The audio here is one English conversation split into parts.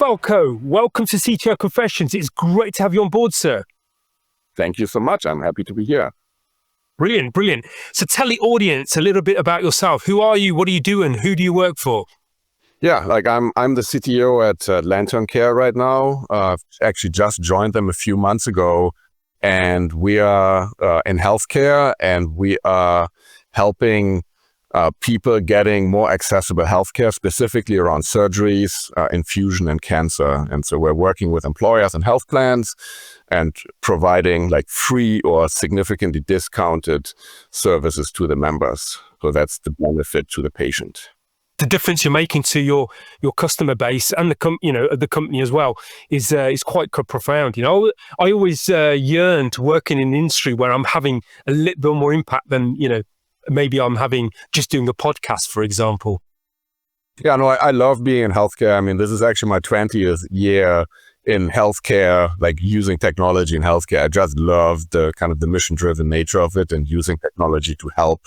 Falko, welcome to CTO Confessions. It's great to have you on board, sir. Thank you so much. I'm happy to be here. Brilliant, brilliant. So tell the audience a little bit about yourself. Who are you? What are you doing? Who do you work for? Yeah, I'm the CTO at Lantern Care right now. I've actually just joined them a few months ago, and we are in healthcare, and we are helping people getting more accessible healthcare, specifically around surgeries, infusion, and cancer. And so we're working with employers and health plans and providing like free or significantly discounted services to the members. So that's the benefit to the patient. The difference you're making to your customer base and the company as well is quite profound. I always yearn to work in an industry where I'm having a little bit more impact than maybe I'm having just doing a podcast, for example. Yeah, no, I love being in healthcare. I mean, this is actually my 20th year in healthcare, like using technology in healthcare. I just love the kind of the mission-driven nature of it and using technology to help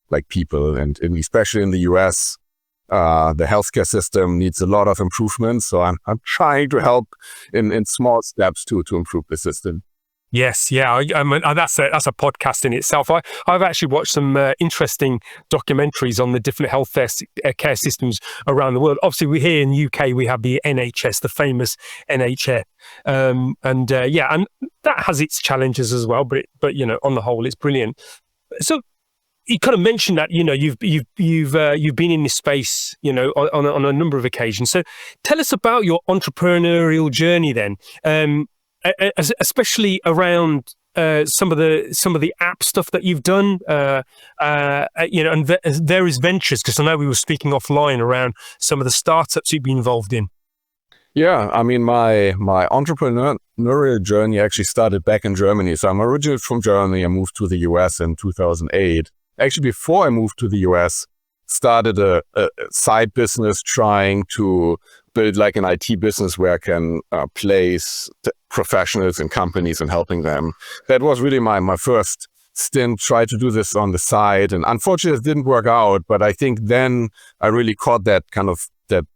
like people. And especially in the US, the healthcare system needs a lot of improvements. So I'm trying to help in small steps to improve the system. Yes, yeah, that's a podcast in itself. I've actually watched some interesting documentaries on the different health care systems around the world. Obviously, we here in the UK, we have the NHS, the famous NHS, and that has its challenges as well. But on the whole, it's brilliant. So you kind of mentioned that you've been in this space on a number of occasions. So tell us about your entrepreneurial journey then. Especially around some of the app stuff that you've done, and various ventures. Because I know we were speaking offline around some of the startups you've been involved in. Yeah, I mean, my entrepreneurial journey actually started back in Germany. So I'm originally from Germany. I moved to the US in 2008. Actually, before I moved to the US, started a side business trying to build like an IT business where I can place professionals in companies and helping them. That was really my first stint. Tried to do this on the side, and unfortunately it didn't work out. But I think then I really caught that kind of that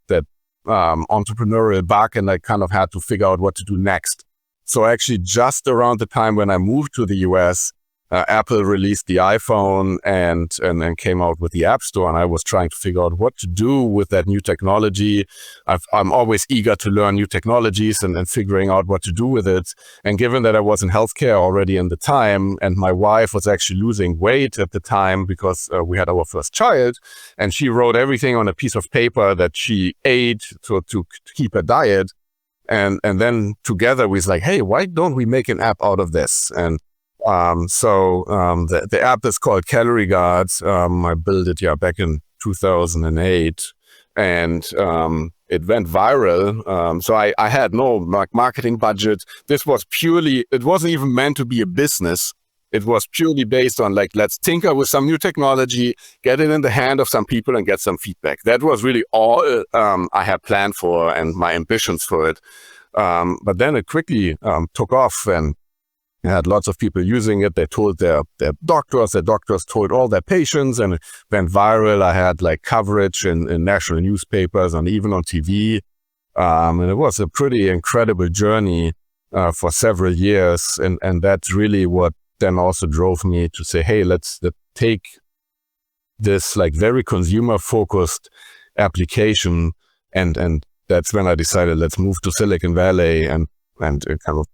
entrepreneurial bug, and I kind of had to figure out what to do next. So actually, just around the time when I moved to the US, Apple released the iPhone and then came out with the App Store, and I was trying to figure out what to do with that new technology. I'm always eager to learn new technologies and figuring out what to do with it. And given that I was in healthcare already in the time, and my wife was actually losing weight at the time because we had our first child, and she wrote everything on a piece of paper that she ate to keep her diet. And then together we was like, hey, why don't we make an app out of this? And the app is called Calorie Guards. I built it back in 2008, and it went viral. So I had no marketing budget. This was it wasn't even meant to be a business. It was purely based on let's tinker with some new technology, get it in the hand of some people and get some feedback. That was really all I had planned for and my ambitions for it. But then it quickly took off, and I had lots of people using it. They told their doctors told all their patients, and it went viral. I had coverage in national newspapers and even on TV. And it was a pretty incredible journey for several years. And that's really what then also drove me to say, hey, let's take this very consumer focused application. And that's when I decided, let's move to Silicon Valley and kind of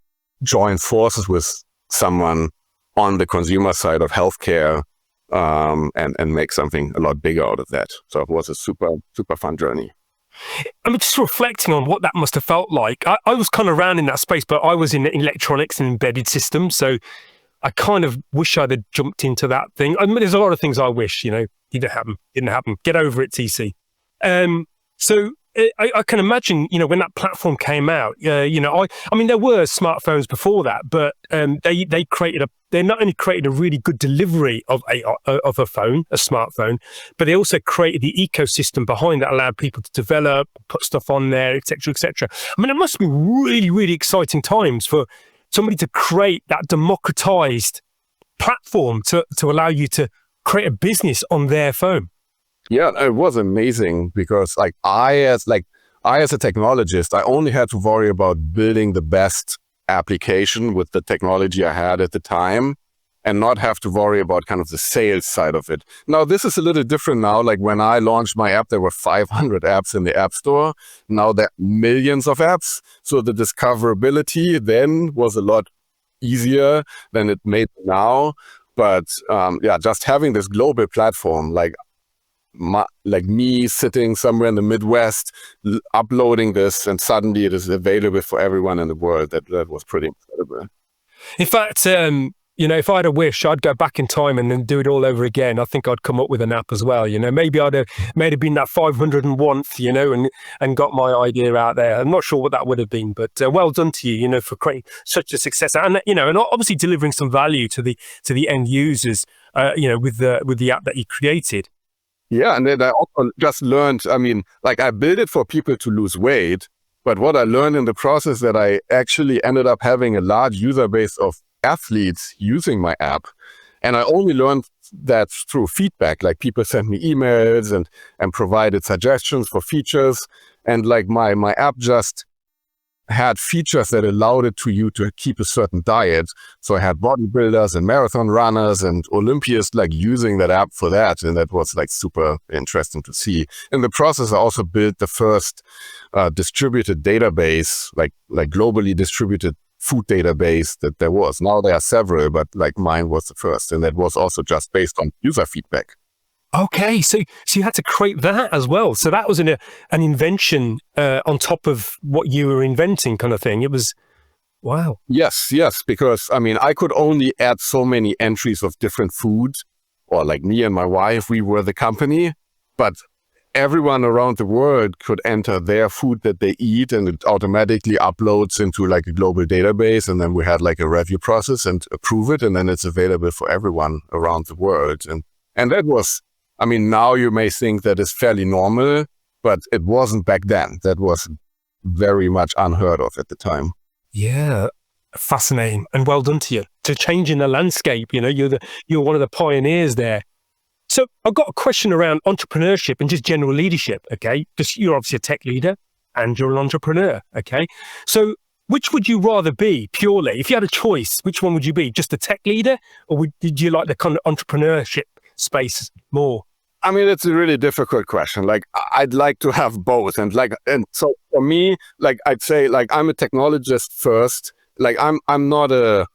join forces with someone on the consumer side of healthcare, and make something a lot bigger out of that. So it was a super, super fun journey. I mean, just reflecting on what that must have felt like. I was kind of around in that space, but I was in electronics and embedded systems. So I kind of wish I'd have jumped into that thing. I mean, there's a lot of things I wish, didn't happen. Get over it, TC. So I can imagine, when that platform came out, I mean, there were smartphones before that, but they not only created a really good delivery of a phone, a smartphone, but they also created the ecosystem behind that allowed people to develop, put stuff on there, et cetera, et cetera. I mean, it must have been really, really exciting times for somebody to create that democratized platform to allow you to create a business on their phone. Yeah, it was amazing because I, as a technologist, I only had to worry about building the best application with the technology I had at the time and not have to worry about kind of the sales side of it. Now, this is a little different now. Like when I launched my app, there were 500 apps in the App Store. Now there are millions of apps. So the discoverability then was a lot easier than it made now. But just having this global platform, like me sitting somewhere in the Midwest, uploading this, and suddenly it is available for everyone in the world. That was pretty incredible. In fact, if I had a wish, I'd go back in time and then do it all over again. I think I'd come up with an app as well. Maybe I'd have been that 501th, and got my idea out there. I'm not sure what that would have been, but well done to you, for creating such a success, and and obviously delivering some value to the end users, with the app that you created. Yeah, and then I also just learned. I built it for people to lose weight, but what I learned in the process that I actually ended up having a large user base of athletes using my app. And I only learned that through feedback, like people sent me emails and provided suggestions for features. And like my app just had features that allowed it to you to keep a certain diet. So I had bodybuilders and marathon runners and Olympians like using that app for that. And that was like super interesting to see. In the process, I also built the first distributed database, like globally distributed food database that there was. Now there are several, but like mine was the first. And that was also just based on user feedback. Okay, so you had to create that as well. So that was an invention on top of what you were inventing, kind of thing. It was, wow. Yes, because I could only add so many entries of different foods, or like me and my wife, we were the company, but everyone around the world could enter their food that they eat, and it automatically uploads into like a global database. And then we had like a review process and approve it. And then it's available for everyone around the world. And that was, now you may think that is fairly normal, but it wasn't back then. That was very much unheard of at the time. Yeah, fascinating, and well done to you to changing the landscape. You're one of the pioneers there. So I've got a question around entrepreneurship and just general leadership. Okay, because you're obviously a tech leader and you're an entrepreneur. Okay, so which would you rather be purely, if you had a choice? Which one would you be? Just a tech leader, or did you like the kind of entrepreneurship space more? It's a really difficult question. Like, I'd like to have both. And so for me, like, I'd say, like, I'm a technologist first. Like, I'm not a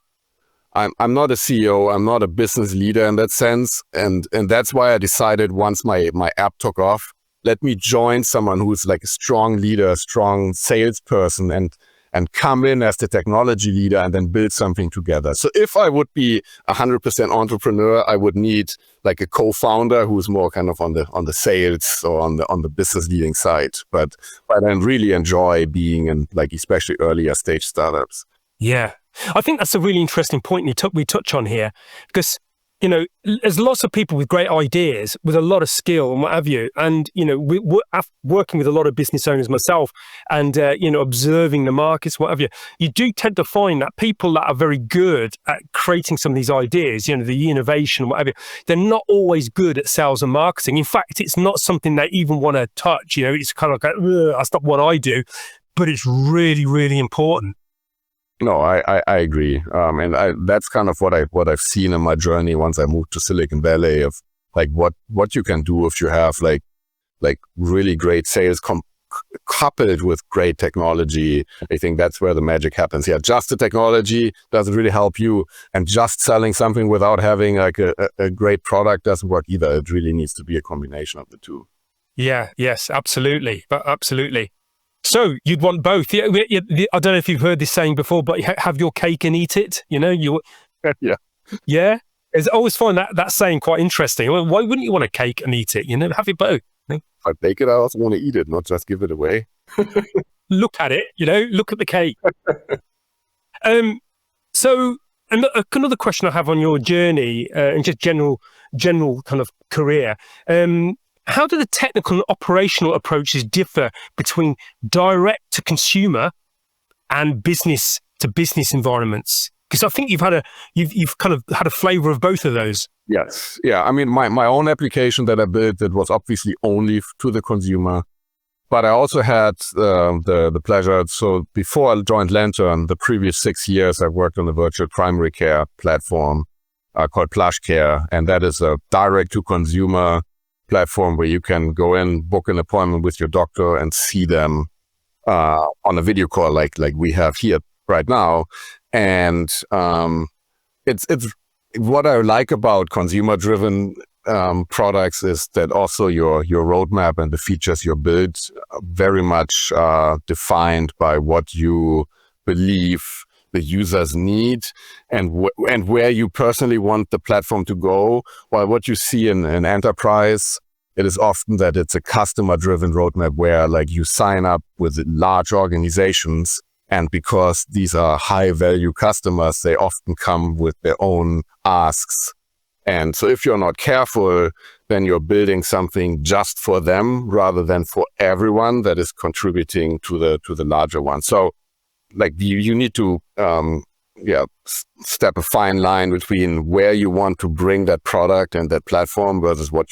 CEO. I'm not a business leader in that sense. And that's why I decided once my app took off, let me join someone who's like a strong leader, a strong salesperson, and come in as the technology leader and then build something together. So if I would be 100% entrepreneur, I would need like a co-founder who's more kind of on the sales or on the business leading side. But I really enjoy being in like especially earlier stage startups. Yeah, I think that's a really interesting point we touch on here, because there's lots of people with great ideas, with a lot of skill and what have you. And, we're working with a lot of business owners myself and, observing the markets, what have you. You do tend to find that people that are very good at creating some of these ideas, the innovation, what have you, they're not always good at sales and marketing. In fact, it's not something they even want to touch. It's kind of like, that's not what I do, but it's really, really important. No, I agree. And that's kind of what I've seen in my journey once I moved to Silicon Valley, of like what you can do if you have like really great sales coupled with great technology. I think that's where the magic happens. Yeah, just the technology doesn't really help you, and just selling something without having like a great product doesn't work either. It really needs to be a combination of the two. Yeah, yes, absolutely. Absolutely. So you'd want both. Yeah, I don't know if you've heard this saying before, but have your cake and eat it. Yeah. Yeah. I always find that saying quite interesting. Well, why wouldn't you want a cake and eat it? Have it both. If I bake it, I also want to eat it, not just give it away. Look at it. Look at the cake. So another question I have on your journey and just general kind of career. How do the technical and operational approaches differ between direct to consumer and business to business environments? Because I think you've kind of had a flavor of both of those. Yes. Yeah. My own application that I built, that was obviously only to the consumer. But I also had the pleasure. So before I joined Lantern, the previous 6 years, I worked on a virtual primary care platform called Plush Care. And that is a direct-to-consumer platform where you can go in, book an appointment with your doctor and see them on a video call like we have here right now. And it's what I like about consumer-driven products is that also your roadmap and the features you build are very much defined by what you believe the users need and where you personally want the platform to go. While what you see in enterprise, it is often that it's a customer-driven roadmap where like you sign up with large organizations, and because these are high-value customers, they often come with their own asks. And so if you're not careful, then you're building something just for them rather than for everyone that is contributing to the larger one. So like you need to step a fine line between where you want to bring that product and that platform versus what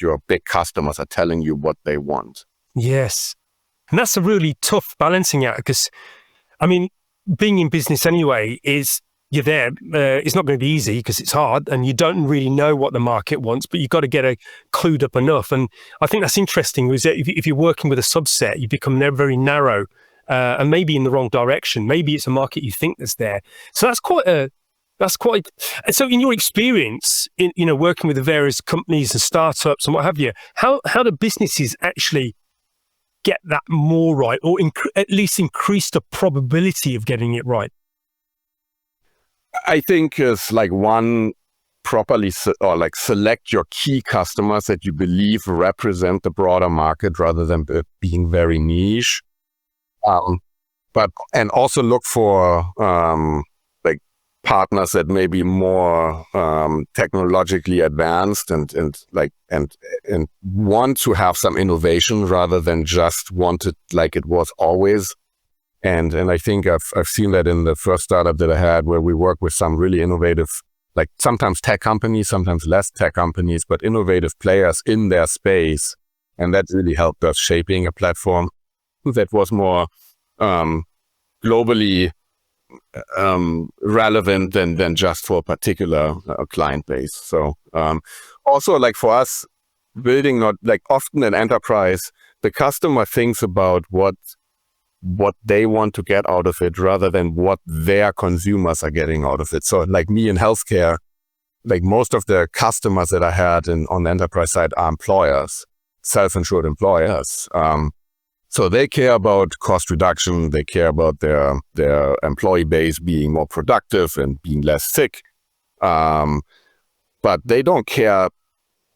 your big customers are telling you what they want. Yes. And that's a really tough balancing act because, I mean, being in business anyway you're there. It's not going to be easy because it's hard and you don't really know what the market wants, but you've got to get clued up enough. And I think that's interesting is that if you're working with a subset, you become very narrow and maybe in the wrong direction. Maybe it's a market you think that's there. So that's quite. So in your experience in, working with the various companies and startups and what have you, how do businesses actually get that more right or at least increase the probability of getting it right? I think it's like one, properly select your key customers that you believe represent the broader market rather than being very niche. And also look for like partners that may be more technologically advanced and want to have some innovation rather than just want it like it was always. And I think I've seen that in the first startup that I had, where we work with some really innovative, like sometimes tech companies, sometimes less tech companies, but innovative players in their space. And that really helped us shaping a platform that was more globally relevant than just for a particular client base. So also like for us, building not like often in enterprise, the customer thinks about what they want to get out of it rather than what their consumers are getting out of it. So like me in healthcare, like most of the customers that I had on the enterprise side are employers, self-insured employers. So they care about cost reduction. They care about their employee base being more productive and being less sick. But they don't care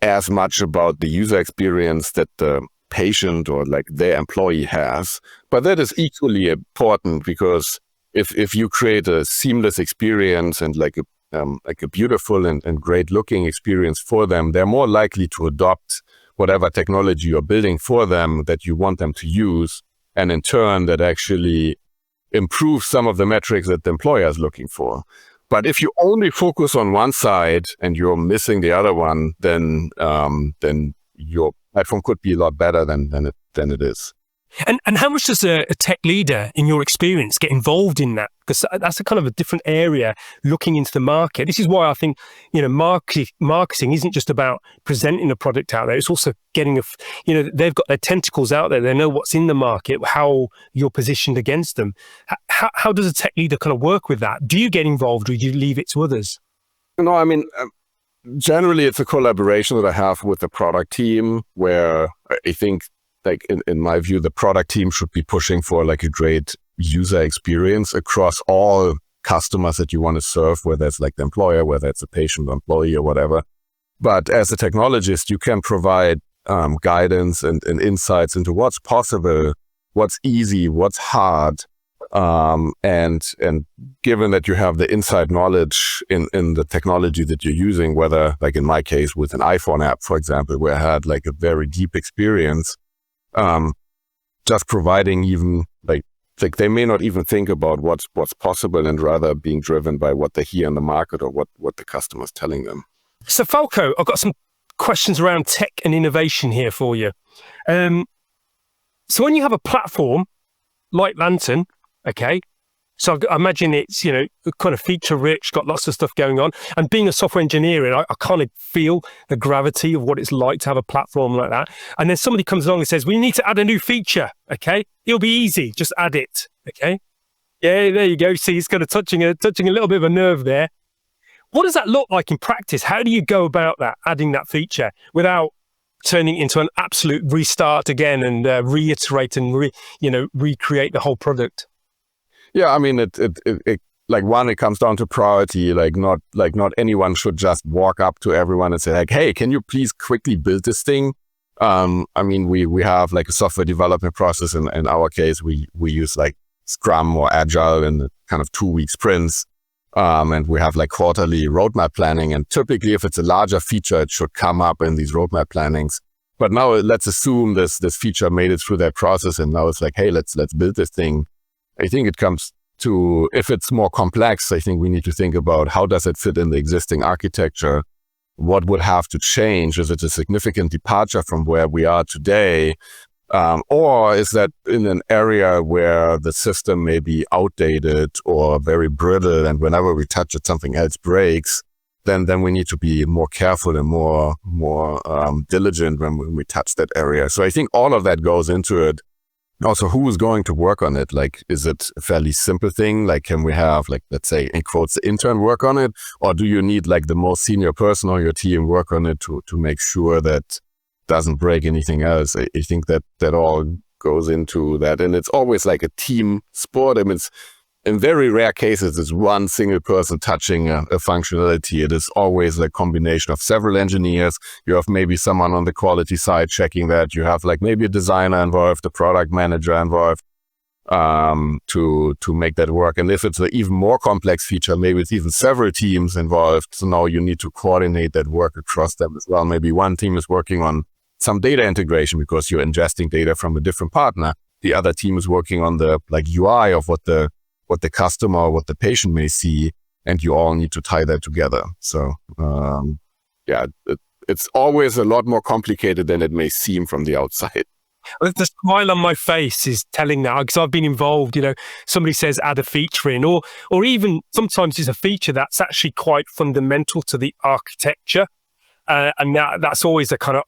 as much about the user experience that the patient or like their employee has. But that is equally important because if you create a seamless experience and like a beautiful and great looking experience for them, they're more likely to adopt whatever technology you're building for them that you want them to use. And in turn, that actually improves some of the metrics that the employer is looking for. But if you only focus on one side and you're missing the other one, then your platform could be a lot better than it is. And how much does a tech leader, in your experience, get involved in that? Because that's a kind of a different area, looking into the market. This is why I think, marketing isn't just about presenting a product out there. It's also getting they've got their tentacles out there. They know what's in the market, how you're positioned against them. How does a tech leader kind of work with that? Do you get involved or do you leave it to others? No, I mean, generally it's a collaboration that I have with the product team where I think, like in my view, the product team should be pushing for like a great user experience across all customers that you want to serve, whether it's like the employer, whether it's a patient, employee, or whatever. But as a technologist, you can provide guidance and insights into what's possible, what's easy, what's hard. And given that you have the inside knowledge in the technology that you're using, whether like in my case with an iPhone app, for example, where I had like a very deep experience, just providing even like they may not even think about what's possible and rather being driven by what they hear in the market or what the customer's telling them. So Falko, I've got some questions around tech and innovation here for you. So when you have a platform like Lantern, okay, so I imagine it's, kind of feature rich, got lots of stuff going on. And being a software engineer, I kind of feel the gravity of what it's like to have a platform like that. And then somebody comes along and says, we need to add a new feature, okay? It'll be easy, just add it, okay? Yeah, there you go. See, it's kind of touching a little bit of a nerve there. What does that look like in practice? How do you go about that, adding that feature without turning into an absolute restart again and reiterate and recreate the whole product? Yeah, I mean, it it comes down to priority. Not anyone should just walk up to everyone and say like, hey, can you please quickly build this thing? I mean, we have like a software development process. In our case, we use like Scrum or Agile in kind of 2-week sprints. And we have like quarterly roadmap planning. And typically, if it's a larger feature, it should come up in these roadmap plannings. But now let's assume this feature made it through that process, and now it's like, hey, let's build this thing. I think it comes to, if it's more complex, I think we need to think about how does it fit in the existing architecture? What would have to change? Is it a significant departure from where we are today? Or is that in an area where the system may be outdated or very brittle, and whenever we touch it, something else breaks? Then we need to be more careful and more diligent when we touch that area. So I think all of that goes into it. Also, who is going to work on it? Like, is it a fairly simple thing? Like, can we have, like, let's say, in quotes, the intern work on it? Or do you need like the most senior person on your team work on it to make sure that doesn't break anything else? I think that all goes into that. And it's always like a team sport. I mean, in very rare cases, it's one single person touching a functionality. It is always a combination of several engineers. You have maybe someone on the quality side checking that. You have like maybe a designer involved, a product manager involved to make that work. And if it's an even more complex feature, maybe it's even several teams involved. So now you need to coordinate that work across them as well. Maybe one team is working on some data integration because you're ingesting data from a different partner. The other team is working on the like UI of what the customer or what the patient may see, and you all need to tie that together. So, it's always a lot more complicated than it may seem from the outside. The smile on my face is telling that, because I've been involved. Somebody says add a feature in, or even sometimes it's a feature that's actually quite fundamental to the architecture, and that's always a kind of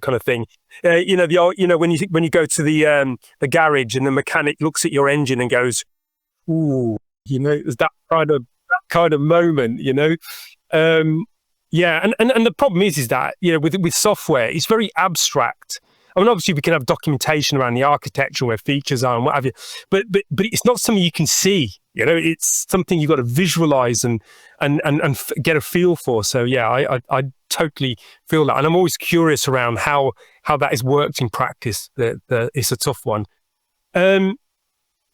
kind of thing. When you go to the garage and the mechanic looks at your engine and goes, ooh, there's that kind of moment, and the problem is that, with software, it's very abstract. I mean, obviously we can have documentation around the architecture where features are and what have you, but it's not something you can see, it's something you've got to visualize and get a feel for. So yeah, I totally feel that. And I'm always curious around how that is worked in practice. It's a tough one.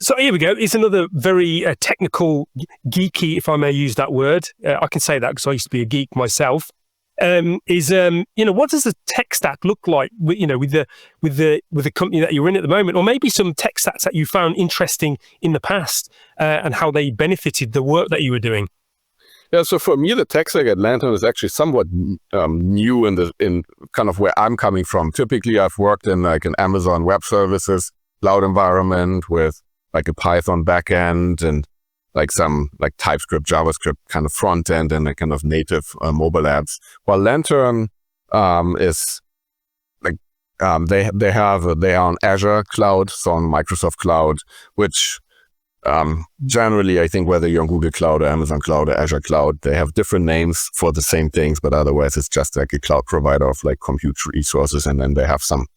So here we go. It's another very technical, geeky, if I may use that word. I can say that because I used to be a geek myself. What does the tech stack look like? With the company that you're in at the moment, or maybe some tech stacks that you found interesting in the past, and how they benefited the work that you were doing. Yeah, so for me, the tech stack at Lantern is actually somewhat new in kind of where I'm coming from. Typically, I've worked in like an Amazon Web Services cloud environment with like a Python backend and like some like TypeScript, JavaScript kind of front end and a kind of native mobile apps. While Lantern is like they are on Azure cloud, so on Microsoft cloud, which generally I think whether you're on Google Cloud or Amazon Cloud or Azure Cloud, they have different names for the same things, but otherwise it's just like a cloud provider of like compute resources, and then they have some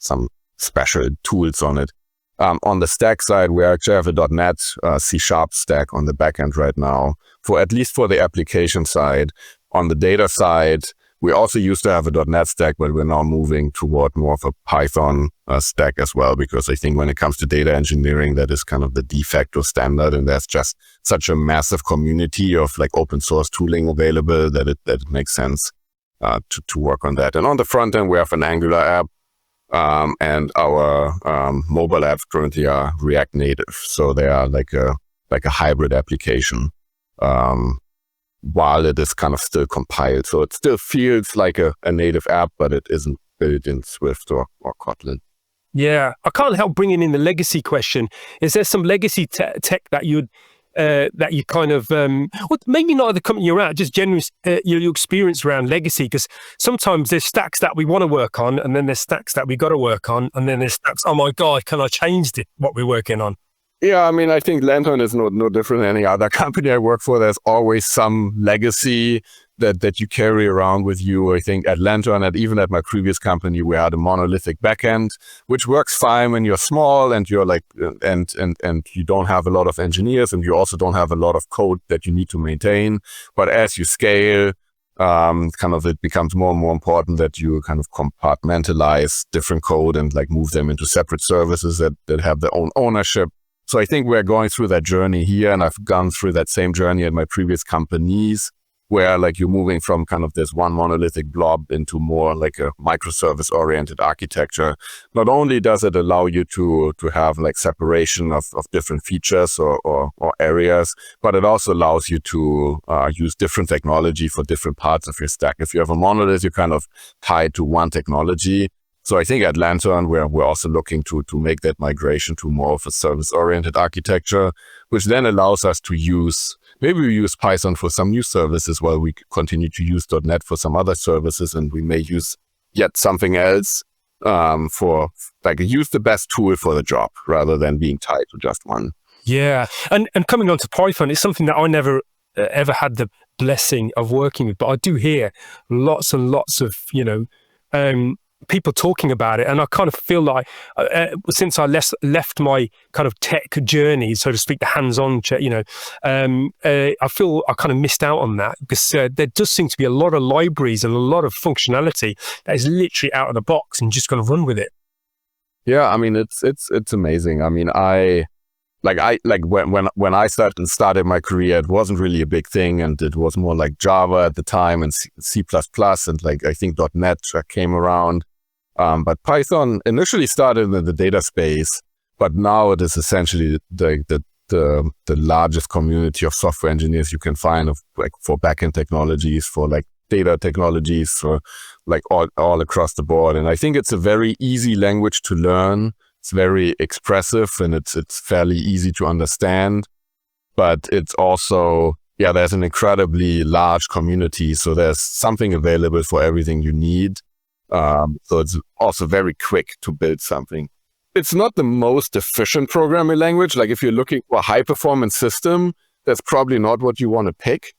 special tools on it. On the stack side, we actually have a .NET C# stack on the backend right now, at least for the application side. On the data side, we also used to have a .NET stack, but we're now moving toward more of a Python stack as well, because I think when it comes to data engineering, that is kind of the de facto standard, and there's just such a massive community of like open source tooling available that it makes sense to work on that. And on the front end, we have an Angular app. And our mobile apps currently are React Native, so they are like a hybrid application. While it is kind of still compiled, so it still feels like a native app, but it isn't built in Swift or Kotlin. Yeah, I can't help bringing in the legacy question. Is there some legacy tech that you kind of, well, maybe not at the company you're at, just generally your experience around legacy? Because sometimes there's stacks that we want to work on, and then there's stacks that we got to work on, and then there's stacks, oh my God, can I change what we're working on? Yeah, I mean, I think Lantern is no different than any other company I work for. There's always some legacy that you carry around with you. I think at Lantern, and even at my previous company, we had a monolithic backend, which works fine when you're small and you're like, and you don't have a lot of engineers, and you also don't have a lot of code that you need to maintain. But as you scale, kind of it becomes more and more important that you kind of compartmentalize different code and like move them into separate services that have their own ownership. So I think we're going through that journey here, and I've gone through that same journey at my previous companies, where like you're moving from kind of this one monolithic blob into more like a microservice oriented architecture. Not only does it allow you to have like separation of different features or areas, but it also allows you to use different technology for different parts of your stack. If you have a monolith, you're kind of tied to one technology. So I think at Lantern, we're also looking to make that migration to more of a service-oriented architecture, which then allows us to maybe we use Python for some new services while we continue to use .NET for some other services, and we may use yet something else for like use the best tool for the job rather than being tied to just one. Yeah, and coming on to Python, it's something that I never ever had the blessing of working with, but I do hear lots and lots of, people talking about it, and I kind of feel like since I left my kind of tech journey, so to speak, the hands-on, I feel I kind of missed out on that, because there does seem to be a lot of libraries and a lot of functionality that is literally out of the box and just going to run with it. Yeah, I mean it's amazing. I mean when I started my career, it wasn't really a big thing, and it was more like Java at the time and C++, and like I think .NET came around. But Python initially started in the data space, but now it is essentially the largest community of software engineers you can find for backend technologies, for like data technologies, for like all across the board. And I think it's a very easy language to learn. It's very expressive, and it's fairly easy to understand, but it's also, there's an incredibly large community. So there's something available for everything you need. So it's also very quick to build something. It's not the most efficient programming language. Like if you're looking for a high performance system, that's probably not what you want to pick.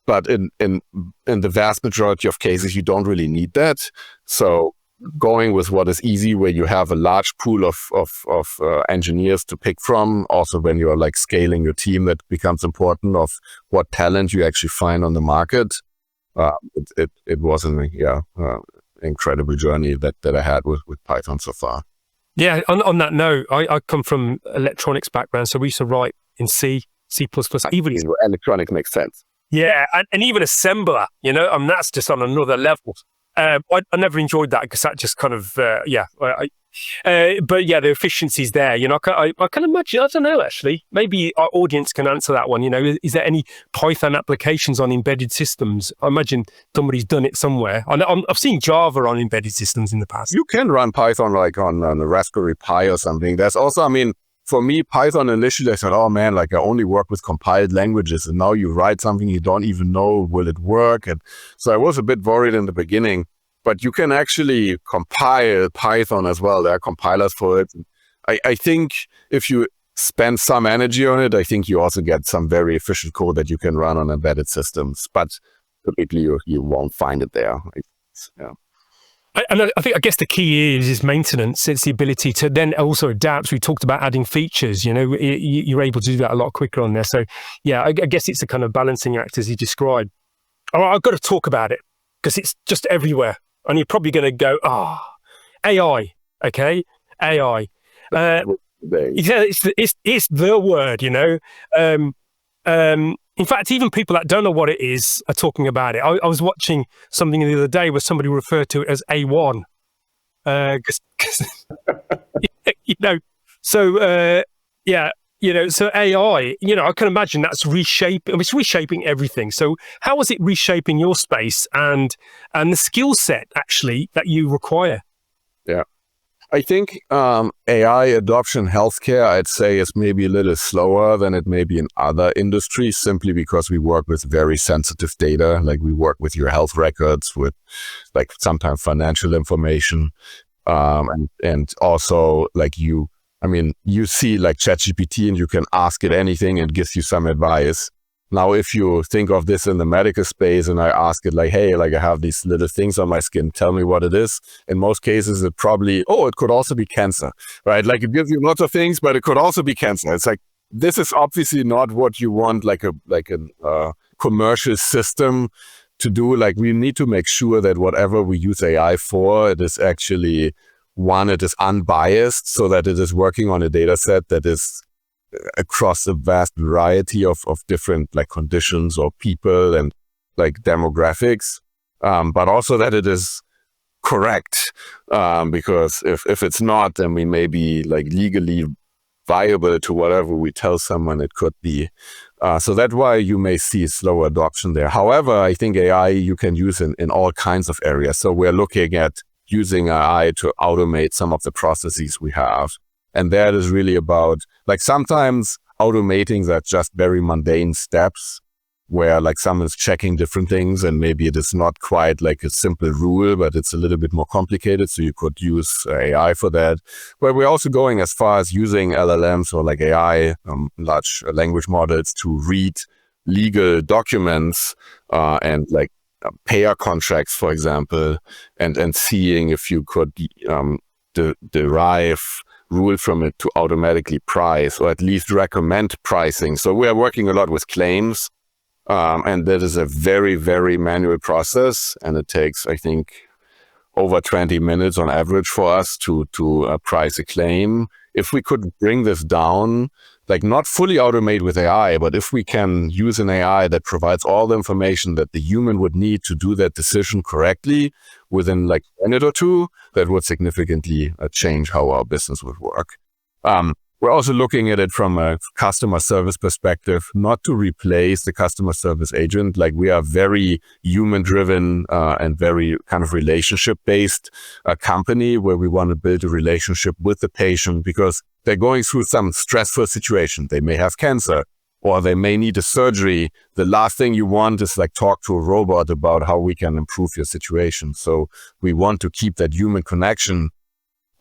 But in the vast majority of cases, you don't really need that. So going with what is easy, where you have a large pool of engineers to pick from. Also, when you're like scaling your team, that becomes important of what talent you actually find on the market. It was an incredible journey that I had with Python so far. Yeah. On that note, I come from electronics background, so we used to write in C++. Even electronics makes sense. Yeah, and even assembler, and that's just on another level. I never enjoyed that, because that just kind of, but yeah, the efficiency's there. I can imagine, I don't know, actually, maybe our audience can answer that one. Is there any Python applications on embedded systems? I imagine somebody's done it somewhere. I've seen Java on embedded systems in the past. You can run Python like on a Raspberry Pi or something. There's also, for me, Python initially, I said, oh man, like I only work with compiled languages, and now you write something you don't even know, will it work? And so I was a bit worried in the beginning, but you can actually compile Python as well. There are compilers for it. I think if you spend some energy on it, I think you also get some very efficient code that you can run on embedded systems, but typically you won't find it there. Yeah. And I guess the key is maintenance. It's the ability to then also adapt. We talked about adding features, you're able to do that a lot quicker on there. So yeah, I guess it's a kind of balancing act as you described. All right, I've got to talk about it, because it's just everywhere. And you're probably going to go, AI, okay? AI. It's the word, in fact, even people that don't know what it is are talking about it. I was watching something the other day where somebody referred to it as A1. So AI, I can imagine that's it's reshaping everything. So how is it reshaping your space and the skill set actually that you require? Yeah. I think AI adoption in healthcare, I'd say, is maybe a little slower than it may be in other industries, simply because we work with very sensitive data. Like we work with your health records, with like sometimes financial information, and also like you see like ChatGPT and you can ask it anything and it gives you some advice. Now, if you think of this in the medical space and I ask it like, hey, like I have these little things on my skin, tell me what it is. In most cases, it probably, it could also be cancer, right? Like it gives you lots of things, but it could also be cancer. It's like, this is obviously not what you want, like a commercial system to do. Like we need to make sure that whatever we use AI for, it is actually it is unbiased, so that it is working on a data set that is across a vast variety of different like conditions or people and like demographics, but also that it is correct, because if it's not, then we may be like legally viable to whatever we tell someone it could be. So that's why you may see slow adoption there. However, I think AI you can use in all kinds of areas. So we're looking at using AI to automate some of the processes we have. And that is really about, like sometimes automating that just very mundane steps where like someone's checking different things and maybe it is not quite like a simple rule, but it's a little bit more complicated. So you could use AI for that. But we're also going as far as using LLMs or like AI, large language models, to read legal documents and like payer contracts, for example, and seeing if you could derive rule from it to automatically price or at least recommend pricing. So we are working a lot with claims, and that is a very, very manual process, and it takes, I think, over 20 minutes on average for us to price a claim. If we could bring this down, like not fully automate with AI, but if we can use an AI that provides all the information that the human would need to do that decision correctly within like a minute or two, that would significantly change how our business would work. We're also looking at it from a customer service perspective, not to replace the customer service agent. Like we are very human driven and very kind of relationship based company where we want to build a relationship with the patient because they're going through some stressful situation. They may have cancer or they may need a surgery. The last thing you want is like talk to a robot about how we can improve your situation. So we want to keep that human connection.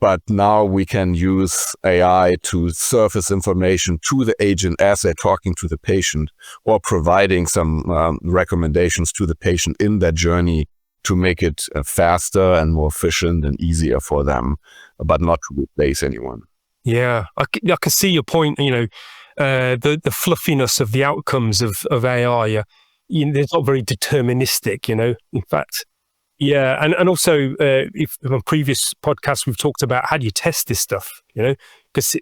But now we can use AI to surface information to the agent as they're talking to the patient or providing some recommendations to the patient in that journey to make it faster and more efficient and easier for them, but not to replace anyone. Yeah, I can see your point, the fluffiness of the outcomes of AI. It's not very deterministic, in fact. Yeah, and also, if on previous podcasts we've talked about how do you test this stuff, because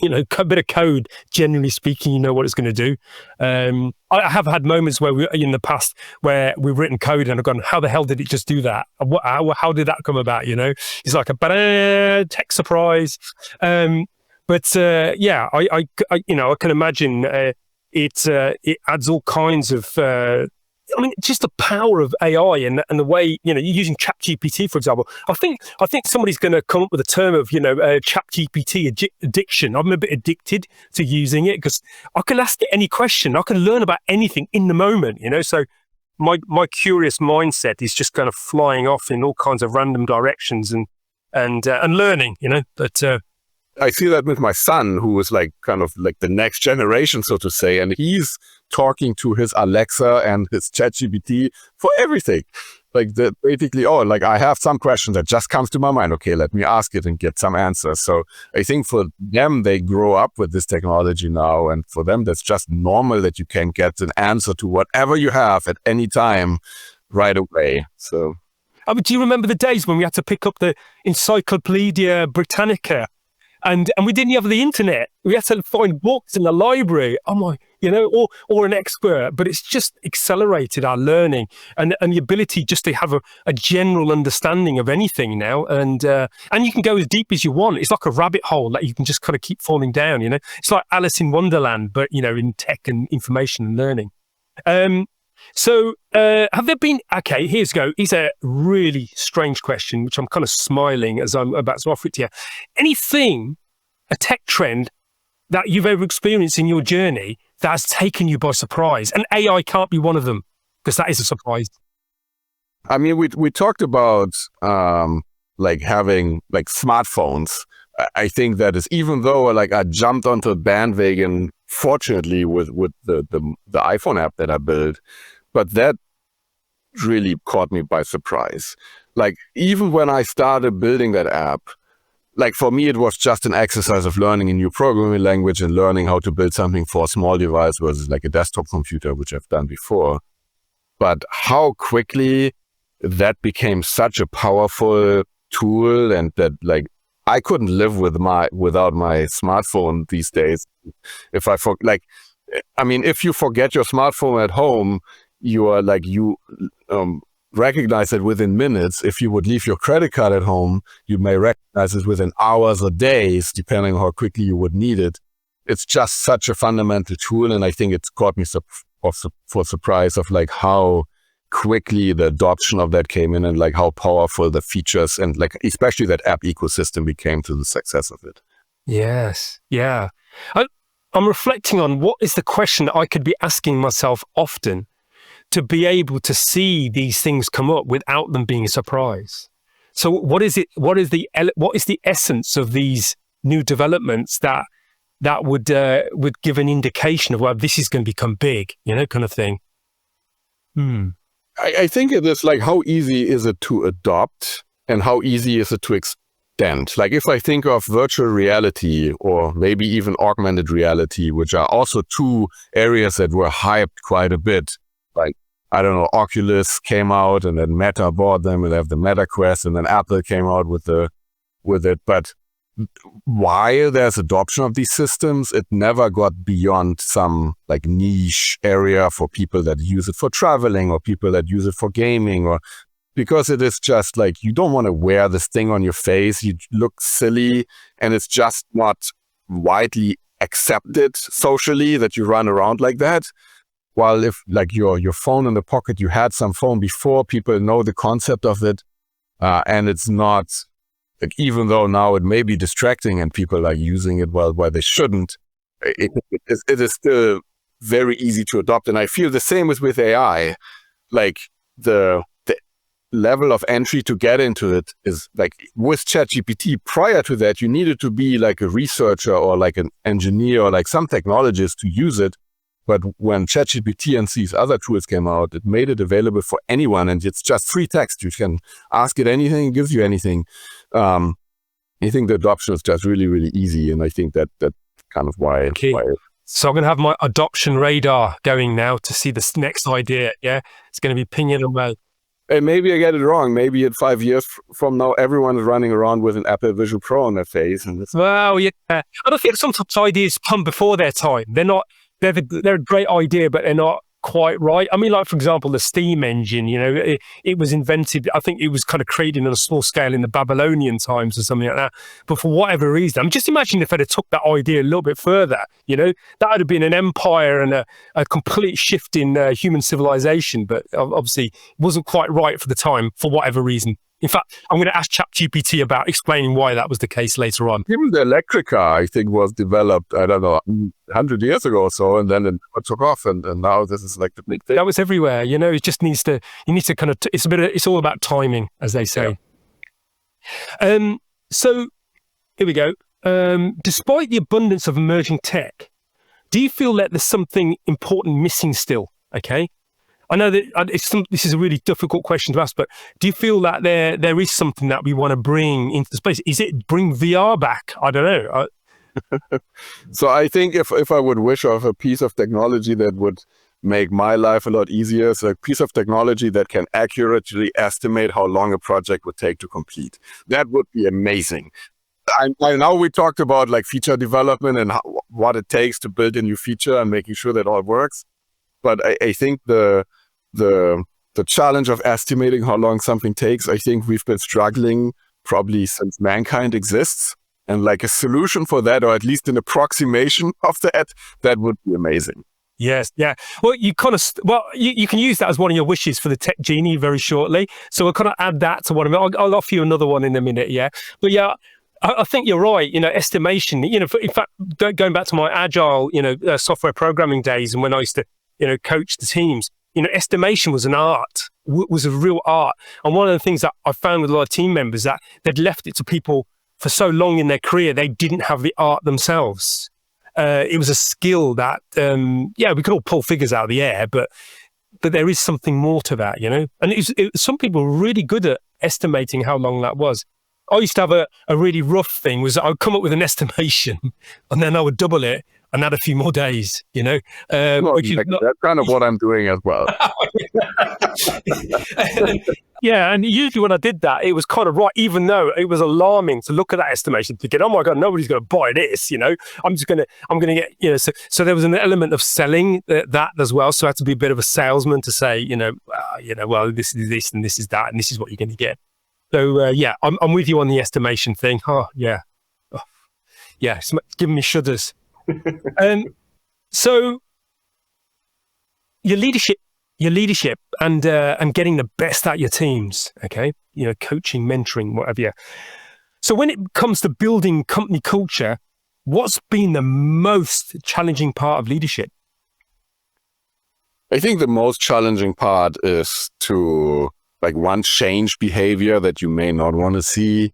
a bit of code, generally speaking, you know what it's going to do. I have had moments where in the past where we've written code and I've gone, how the hell did it just do that? How did that come about? It's like a tech surprise. But I can imagine it adds all kinds of. Just the power of AI and the way, using ChatGPT, for example. I think somebody's going to come up with a term of, ChatGPT addiction. I'm a bit addicted to using it because I can ask it any question. I can learn about anything in the moment, So my curious mindset is just kind of flying off in all kinds of random directions and learning, But I see that with my son, who is like kind of like the next generation, so to say, and he's talking to his Alexa and his ChatGPT for everything. Like that, basically, I have some question that just comes to my mind. Okay, let me ask it and get some answers. So I think for them, they grow up with this technology now, and for them, that's just normal that you can get an answer to whatever you have at any time right away. So, but do you remember the days when we had to pick up the Encyclopedia Britannica? And we didn't have the internet. We had to find books in the library. Oh my, or an expert. But it's just accelerated our learning and the ability just to have a general understanding of anything now. And you can go as deep as you want. It's like a rabbit hole that you can just kind of keep falling down. It's like Alice in Wonderland, but in tech and information and learning. So, have there been, okay, here's go. Here's a really strange question, which I'm kind of smiling as I'm about to offer it to you. Anything, a tech trend that you've ever experienced in your journey that has taken you by surprise? And AI can't be one of them, because that is a surprise. I mean, we talked about like having like smartphones. I think that is, even though like I jumped onto the bandwagon, fortunately with the iPhone app that I built, but that really caught me by surprise. Like even when I started building that app, like for me, it was just an exercise of learning a new programming language and learning how to build something for a small device versus like a desktop computer, which I've done before. But how quickly that became such a powerful tool, and that like I couldn't live without my smartphone these days. If if you forget your smartphone at home, you are like, you recognize it within minutes. If you would leave your credit card at home, you may recognize it within hours or days, depending on how quickly you would need it. It's just such a fundamental tool, and I think it's caught me for surprise of like how quickly the adoption of that came in, and like how powerful the features and like especially that app ecosystem became to the success of it. Yes. Yeah. I'm reflecting on what is the question that I could be asking myself often to be able to see these things come up without them being a surprise. So what is it? What is the essence of these new developments that would give an indication of, well, this is going to become big, kind of thing? I think it is like, how easy is it to adopt and how easy is it to extend? Like if I think of virtual reality or maybe even augmented reality, which are also two areas that were hyped quite a bit. Like, I don't know, Oculus came out and then Meta bought them, and they have the Meta Quest, and then Apple came out with it. But while there's adoption of these systems, it never got beyond some like niche area for people that use it for traveling or people that use it for gaming, or because it is just like, you don't want to wear this thing on your face. You look silly, and it's just not widely accepted socially that you run around like that. While if like your phone in the pocket, you had some phone before, people know the concept of it, and it's not like, even though now it may be distracting and people are using it while they shouldn't, it is still very easy to adopt. And I feel the same is with AI. Like the level of entry to get into it is like with ChatGPT. Prior to that, you needed to be like a researcher or like an engineer or like some technologist to use it. But when ChatGPT and these other tools came out, it made it available for anyone, and it's just free text. You can ask it anything, it gives you anything. I think the adoption is just really, really easy, and I think that's kind of why. Okay. So I'm going to have my adoption radar going now to see this next idea. Yeah, it's going to be pinging away. And maybe I get it wrong. Maybe in 5 years from now, everyone is running around with an Apple Vision Pro on their face. Well, yeah. I don't think sometimes ideas come before their time. They're a great idea, but they're not quite right. I mean, like, for example, the steam engine, it was invented, I think it was kind of created on a small scale in the Babylonian times or something like that. But for whatever reason, I'm just imagining if they'd have took that idea a little bit further, that would have been an empire and a complete shift in human civilization. But obviously, it wasn't quite right for the time for whatever reason. In fact, I'm going to ask ChatGPT about explaining why that was the case later on. Even the electric car, I think, was developed, I don't know, 100 years ago or so, and then it took off, and now this is like the big thing. That was everywhere, it just needs to, you need to kind of, it's all about timing, as they say. Yeah. So, here we go. Despite the abundance of emerging tech, do you feel that there's something important missing still? Okay. I know that this is a really difficult question to ask, but do you feel that there is something that we want to bring into the space? Is it bring VR back? I don't know. So I think if I would wish of a piece of technology that would make my life a lot easier, it's a piece of technology that can accurately estimate how long a project would take to complete. That would be amazing. I know we talked about like feature development and what it takes to build a new feature and making sure that all works. But I think the challenge of estimating how long something takes, I think we've been struggling probably since mankind exists. And like a solution for that, or at least an approximation of that would be amazing. Yes, yeah. Well, you kind of you can use that as one of your wishes for the tech genie very shortly. So we'll kind of add that to one of them. I'll offer you another one in a minute. Yeah, but yeah, I think you're right. Estimation. In fact, going back to my agile, software programming days, and when I used to, coach the teams, estimation was an art, was a real art. And one of the things that I found with a lot of team members that they'd left it to people for so long in their career, they didn't have the art themselves. It was a skill that, we could all pull figures out of the air, but there is something more to that, And some people were really good at estimating how long that was. I used to have a really rough thing was I would come up with an estimation and then I would double it and add a few more days, Which is that's kind of what I'm doing as well. Yeah, and usually when I did that, it was kind of right, even though it was alarming to look at that estimation, thinking, "Oh my God, nobody's going to buy this." I'm going to get, So there was an element of selling that as well. So I had to be a bit of a salesman to say, well, this is this and this is that, and this is what you're going to get. So I'm with you on the estimation thing. Oh yeah, it's giving me shudders. So your leadership and getting the best out your teams, okay? Coaching, mentoring, whatever. Yeah. So when it comes to building company culture, what's been the most challenging part of leadership? I think the most challenging part is to change behavior that you may not want to see,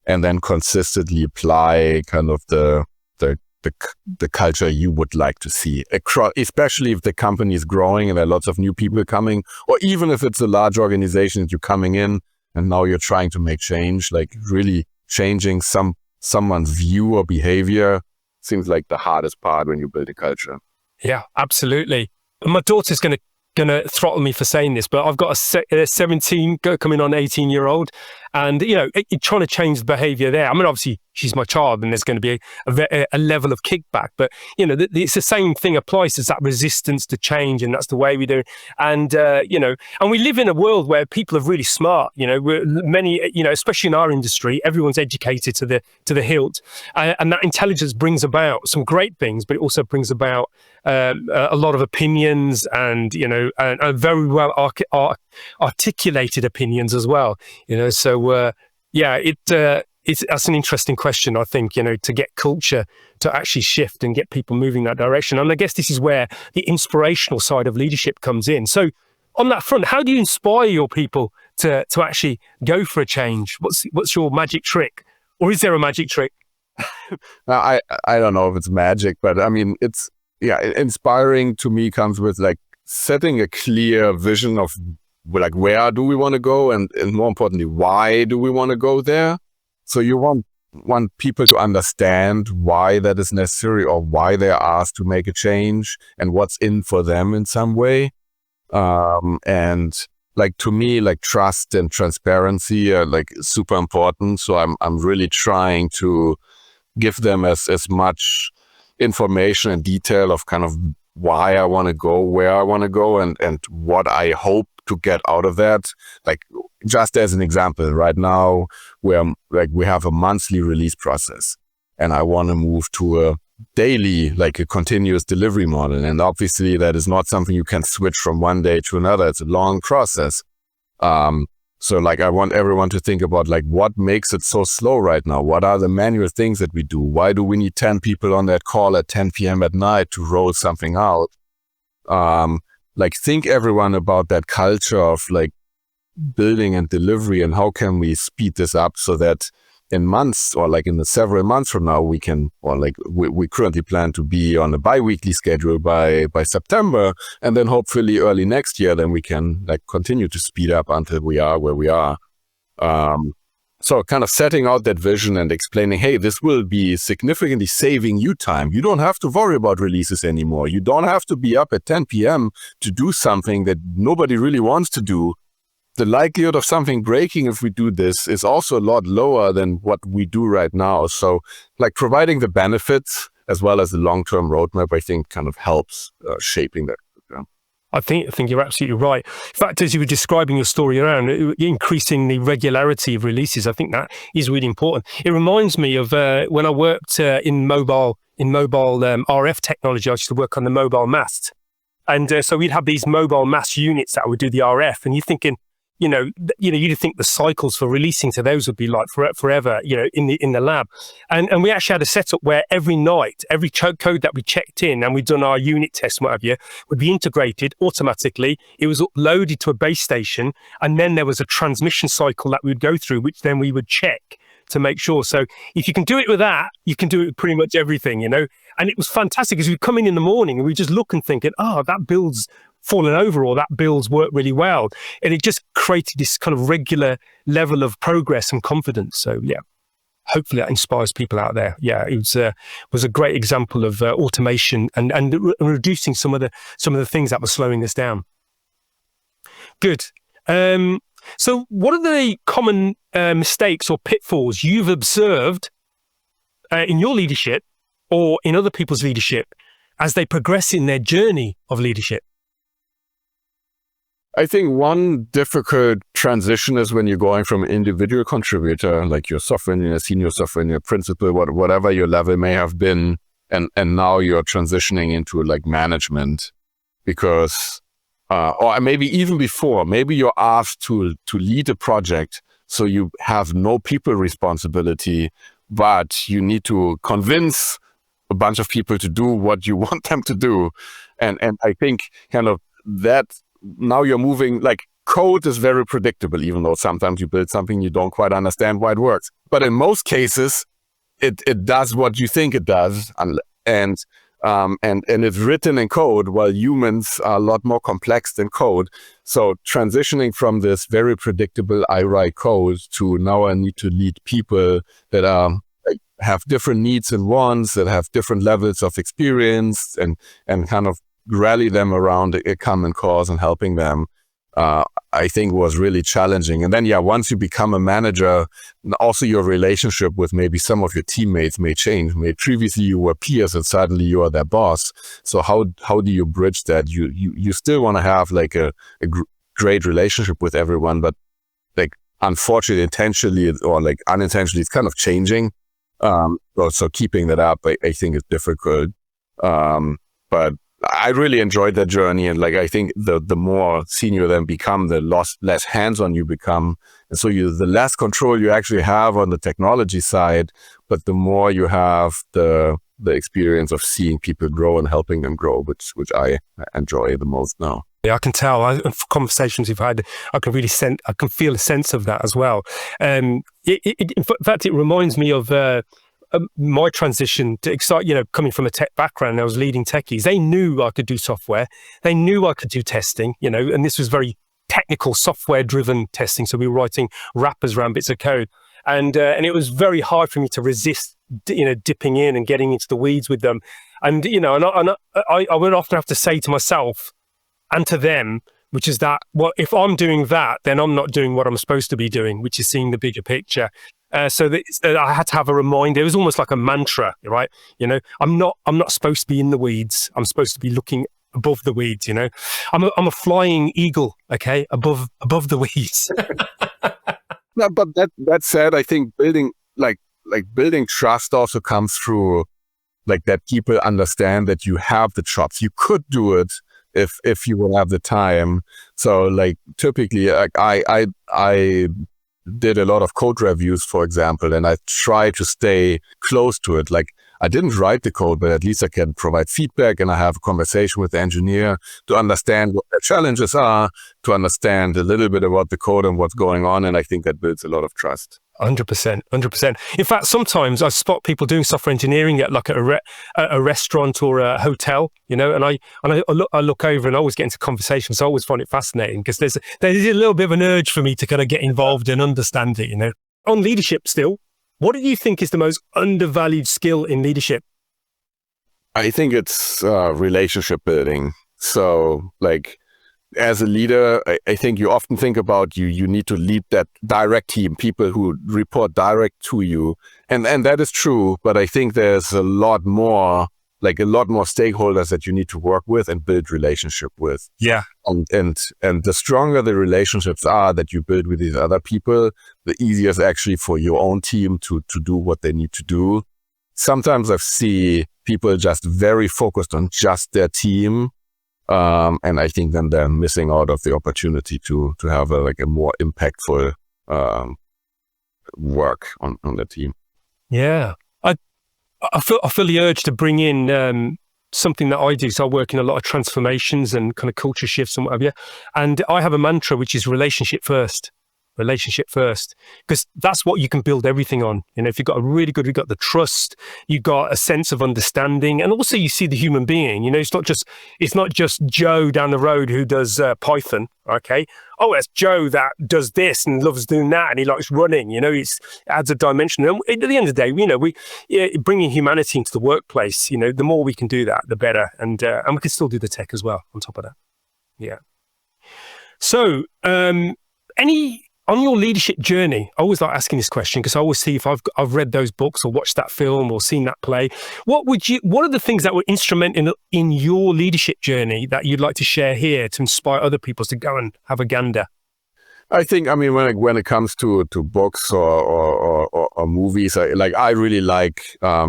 and then consistently apply kind of the culture you would like to see, especially if the company is growing and there are lots of new people coming, or even if it's a large organization that you're coming in and now you're trying to make change, really changing someone's view or behavior seems like the hardest part when you build a culture. Yeah, absolutely. My daughter's going to throttle me for saying this, but I've got a 17 coming on 18-year-old, and trying to change the behavior there. I mean, obviously she's my child, and there's going to be a level of kickback, but it's the same thing applies. There's that resistance to change, and that's the way we do it. And and we live in a world where people are really smart. Many, especially in our industry, everyone's educated to the hilt, and that intelligence brings about some great things, but it also brings about a lot of opinions and very well articulated opinions as well. So that's an interesting question. I think to get culture to actually shift and get people moving that direction. And I guess this is where the inspirational side of leadership comes in. So on that front, how do you inspire your people to actually go for a change? What's your magic trick, or is there a magic trick? I don't know if it's magic, but I mean inspiring to me comes with setting a clear vision of where do we want to go, and more importantly, why do we want to go there? So you want people to understand why that is necessary, or why they're asked to make a change, and what's in for them in some way. And to me, trust and transparency are super important. So I'm really trying to give them as much information and detail of kind of why I want to go, where I want to go, and what I hope to get out of that. Just as an example, right now where we have a monthly release process, and I want to move to a daily, a continuous delivery model. And obviously that is not something you can switch from one day to another. It's a long process. So I want everyone to think about what makes it so slow right now? What are the manual things that we do? Why do we need 10 people on that call at 10 p.m. at night to roll something out? Think everyone about that culture of building and delivery, and how can we speed this up so that in months, or in the several months from now, we can, or we currently plan to be on a bi-weekly schedule by September, and then hopefully early next year, then we can continue to speed up until we are where we are. So kind of setting out that vision and explaining, hey, this will be significantly saving you time. You don't have to worry about releases anymore. You don't have to be up at 10 p.m. to do something that nobody really wants to do. The likelihood of something breaking if we do this is also a lot lower than what we do right now. So providing the benefits as well as the long-term roadmap, I think kind of helps shaping that. Yeah. I think you're absolutely right. In fact, as you were describing your story around increasing the regularity of releases, I think that is really important. It reminds me of when I worked in mobile RF technology. I used to work on the mobile mast. And so we'd have these mobile mass units that would do the RF, and you're thinking, you'd think the cycles for releasing to those would be like forever, in the lab. And we actually had a setup where every night, every code that we checked in and we'd done our unit test and what have you, would be integrated automatically. It was loaded to a base station, and then there was a transmission cycle that we would go through, which then we would check to make sure. So if you can do it with that, you can do it with pretty much everything, And it was fantastic because we'd come in the morning and we'd just look and thinking, that build's fallen over, or that build's worked really well. And it just created this kind of regular level of progress and confidence. So yeah, hopefully that inspires people out there. Yeah, it was a great example of automation and reducing some of the things that were slowing us down. Good. So what are the common mistakes or pitfalls you've observed in your leadership or in other people's leadership as they progress in their journey of leadership? I think one difficult transition is when you're going from individual contributor, like your software engineer, senior software engineer, principal, whatever your level may have been, and now you're transitioning into like management, because or maybe even before, maybe you're asked to lead a project, so you have no people responsibility, but you need to convince a bunch of people to do what you want them to do. And I think kind of that now you're moving, like code is very predictable, even though sometimes you build something you don't quite understand why it works. But in most cases, it does what you think it does. And it's written in code, while humans are a lot more complex than code. So transitioning from this very predictable, I write code, to now I need to lead people that are have different needs and wants, that have different levels of experience, and kind of rally them around a common cause and helping them, I think was really challenging. And then, once you become a manager, also your relationship with maybe some of your teammates may change. Maybe previously you were peers and suddenly you are their boss. So how do you bridge that? You still want to have like a great relationship with everyone, but like unfortunately, intentionally or like unintentionally, it's kind of changing. So keeping that up, I think is difficult. But I really enjoyed that journey. And like, I think the more senior then become, the less hands-on you become. And so the less control you actually have on the technology side, but the more you have the experience of seeing people grow and helping them grow, which I enjoy the most now. Yeah, I can tell. For conversations we've had, I can feel a sense of that as well. In fact, it reminds me of my transition to coming from a tech background. I was leading techies. They knew I could do software. They knew I could do testing, and this was very technical, software-driven testing. So we were writing wrappers around bits of code, and it was very hard for me to resist, dipping in and getting into the weeds with them. And I would often have to say to myself and to them, which is that, well, if I'm doing that, then I'm not doing what I'm supposed to be doing, which is seeing the bigger picture. So that I had to have a reminder. It was almost like a mantra, right? I'm not supposed to be in the weeds. I'm supposed to be looking above the weeds. I'm a flying eagle, okay, above the weeds. No, but that said, I think building building trust also comes through like that people understand that you have the chops. You could do it if you will have the time. So like typically, like I did a lot of code reviews, for example, and I try to stay close to it. Like I didn't write the code, but at least I can provide feedback, and I have a conversation with the engineer to understand what the challenges are, to understand a little bit about the code and what's going on. And I think that builds a lot of trust. 100%. In fact, sometimes I spot people doing software engineering at like a restaurant or a hotel, and I look over and I always get into conversations. I always find it fascinating because there's a little bit of an urge for me to kind of get involved and understand it. On leadership still, what do you think is the most undervalued skill in leadership? I think it's relationship building. So like, as a leader, I think you often think about you need to lead that direct team, people who report direct to you. And that is true, but I think there's a lot more stakeholders that you need to work with and build relationship with. Yeah. And the stronger the relationships are that you build with these other people, the easier it's actually for your own team to do what they need to do. Sometimes I see people just very focused on just their team, And I think then they're missing out of the opportunity to have a more impactful work on the team. Yeah. I feel the urge to bring in something that I do. So I work in a lot of transformations and kind of culture shifts and whatever. And I have a mantra, which is relationship first, because that's what you can build everything on. If you've got you've got the trust, you've got a sense of understanding, and also you see the human being. It's not just Joe down the road who does Python. Okay. Oh, it's Joe that does this and loves doing that, and he likes running. It adds a dimension. And at the end of the day, bringing humanity into the workplace. The more we can do that, the better, and we can still do the tech as well on top of that. Yeah. So, on your leadership journey, I always like asking this question because I always see if I've read those books or watched that film or seen that play. What are the things that were instrumental in your leadership journey that you'd like to share here to inspire other people to go and have a gander? I think, when it comes to books or movies, I really like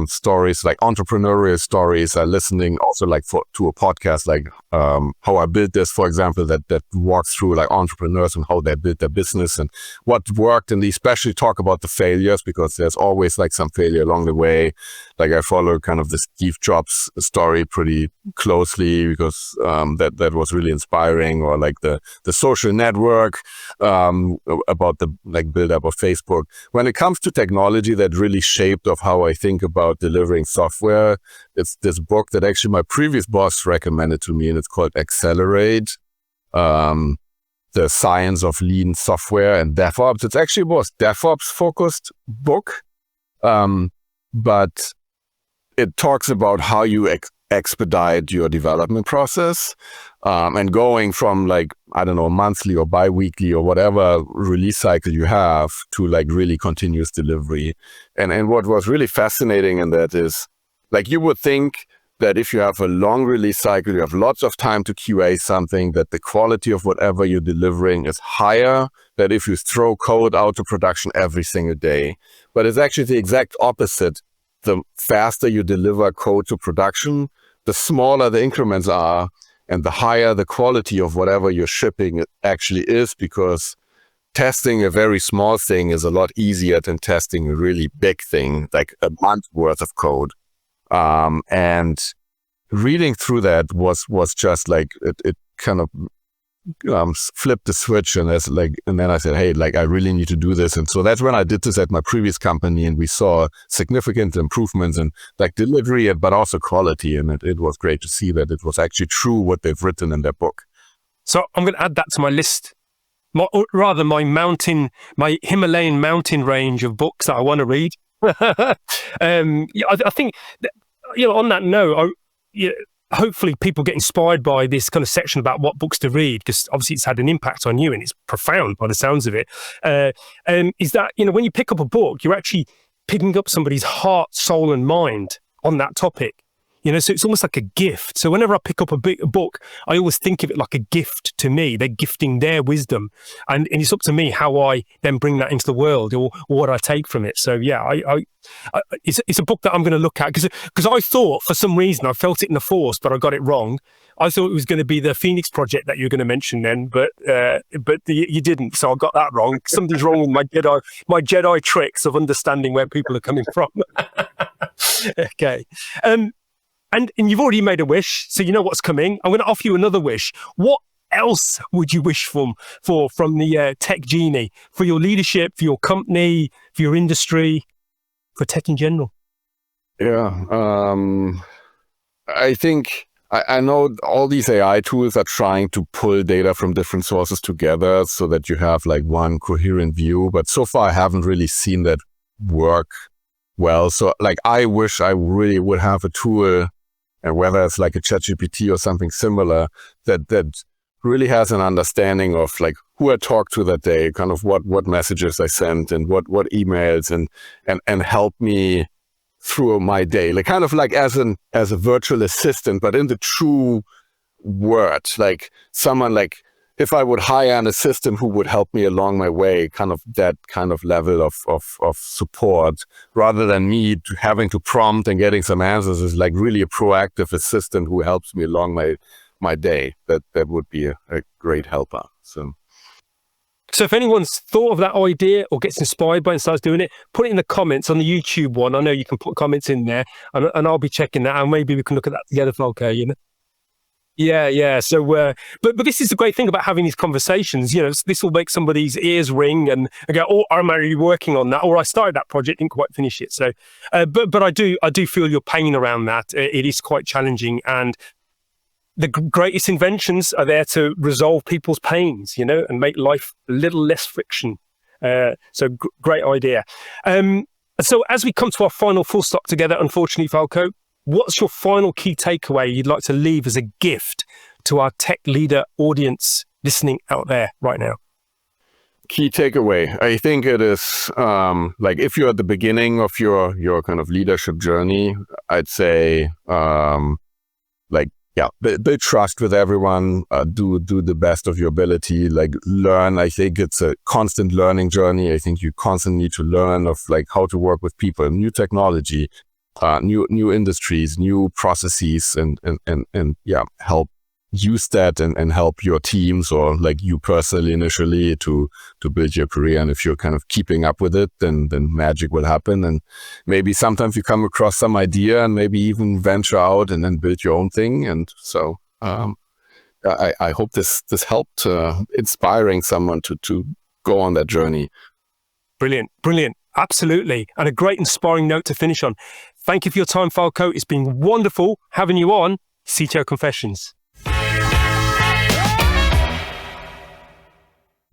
stories, like entrepreneurial stories. Listening also to a podcast like How I Built This, for example, that walks through like entrepreneurs and how they built their business and what worked, and they especially talk about the failures because there's always like some failure along the way. Like I follow kind of the Steve Jobs story pretty closely because that was really inspiring, or like the Social Network. About the build up of Facebook. When it comes to technology that really shaped of how I think about delivering software, it's this book that actually my previous boss recommended to me, and it's called Accelerate, the Science of Lean Software and DevOps. It's actually a more DevOps focused book, but it talks about how you expedite your development process, and going from monthly or bi-weekly or whatever release cycle you have to really continuous delivery. And what was really fascinating in that is you would think that if you have a long release cycle, you have lots of time to QA something, that the quality of whatever you're delivering is higher than if you throw code out to production every single day. But it's actually the exact opposite. The faster you deliver code to production, the smaller the increments are, and the higher the quality of whatever you're shipping actually is, because testing a very small thing is a lot easier than testing a really big thing, like a month worth of code. And reading through that was just it kind of flipped the switch, and then I said, hey, I really need to do this. And so that's when I did this at my previous company, and we saw significant improvements in delivery, but also quality. And it was great to see that it was actually true what they've written in their book. So I'm going to add that to my list, my Himalayan mountain range of books that I want to read. I think on that note, hopefully people get inspired by this kind of section about what books to read, because obviously it's had an impact on you and it's profound by the sounds of it. Is that, when you pick up a book, you're actually picking up somebody's heart, soul and mind on that topic. So it's almost like a gift. So whenever I pick up a book, I always think of it like a gift to me. They're gifting their wisdom, and it's up to me how I then bring that into the world, or what I take from it. So yeah, it's a book that I'm going to look at, because I thought for some reason, I felt it in the force, but I got it wrong. I thought it was going to be the Phoenix Project that you were going to mention then, but you didn't. So I got that wrong. Something's wrong with my Jedi tricks of understanding where people are coming from. Okay. And you've already made a wish, so you know what's coming. I'm going to offer you another wish. What else would you wish from the tech genie, for your leadership, for your company, for your industry, for tech in general? Yeah, I think I know all these AI tools are trying to pull data from different sources together so that you have one coherent view, but so far I haven't really seen that work well. So I wish I really would have a tool, and whether it's like a ChatGPT or something similar, that really has an understanding of who I talked to that day, kind of what messages I sent and what emails, and help me through my day, kind of as a virtual assistant, but in the true word, someone if I would hire an assistant who would help me along my way, kind of that kind of level of support, rather than me having to prompt and getting some answers, is really a proactive assistant who helps me along my day. That would be a great helper. So if anyone's thought of that idea or gets inspired by it and starts doing it, put it in the comments on the YouTube one. I know you can put comments in there, and I'll be checking that, and maybe we can look at that together, Falko, you know? Yeah. So, but this is the great thing about having these conversations. You know, this will make somebody's ears ring and go, "Oh, I'm already working on that," or "I started that project, didn't quite finish it." So, but I do feel your pain around that. It is quite challenging, and the greatest inventions are there to resolve people's pains, you know, and make life a little less friction. So great idea. So as we come to our final full stop together, unfortunately, Falko, what's your final key takeaway you'd like to leave as a gift to our tech leader audience listening out there right now? Key takeaway. I think it is like if you're at the beginning of your kind of leadership journey, I'd say build trust with everyone, do the best of your ability, like learn. I think it's a constant learning journey. I think you constantly need to learn of like how to work with people, new technology, new industries, new processes, and help use that and help your teams or like you personally initially to build your career. And if you're kind of keeping up with it, then magic will happen. And maybe sometimes you come across some idea and maybe even venture out and then build your own thing. And so I hope this helped inspiring someone to go on that journey. Brilliant. Absolutely. And a great inspiring note to finish on. Thank you for your time, Falko. It's been wonderful having you on CTO Confessions.